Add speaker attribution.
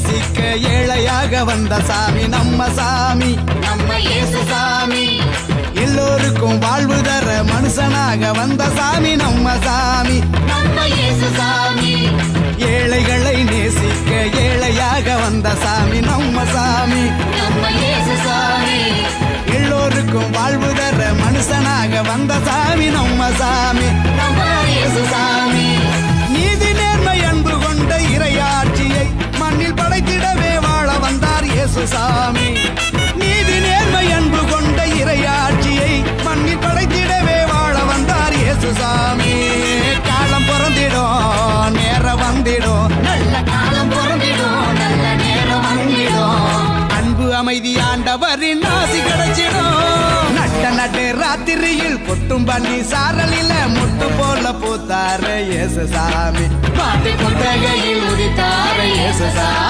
Speaker 1: நேசிக்க ஏழையாக வந்த சாமி நம்ம சாமி,
Speaker 2: நம்ம இயேசு சாமி.
Speaker 1: எல்லோருக்கும் வாழ்வு தர மனுஷனாக வந்த சாமி நம்ம சாமி,
Speaker 2: நம்ம இயேசு சாமி.
Speaker 1: ஏழைகளை நேசிக்க ஏழையாக வந்த சாமி நம்ம சாமி,
Speaker 2: நம்ம இயேசு சாமி.
Speaker 1: எல்லோருக்கும் வாழ்வு தர மனுஷனாக வந்த சாமி நம்ம சாமி,
Speaker 2: நம்ம இயேசு சாமி.
Speaker 1: நீதி நேர்மை அன்பு கொண்ட இறையாட்சியை மண்ணில் படைத்திடவே வாழ வந்தார் இயேசு சாமி. நீதி நேர்மை அன்பு கொண்ட இறையாட்சியை மண்ணில் படைத்திடவே வாழ வந்தார் இயேசு சாமி. காலம் பிறந்திடும் நேரம் வந்திடும்,
Speaker 2: நல்ல காலம் பிறந்திடும், நல்ல நேரம் வந்திடும்.
Speaker 1: அன்பு அமைதி ஆண்டவரின் ஆசி கிடைச்சிடும். நட்ட நட்டு ராத்திரியில் கொட்டும் பண்ணி சாரலில முட்டு போல பூத்தார இயேசு சாமி,
Speaker 2: பாட்டு கொட்டகையில் உதித்தார இயேசு சாமி.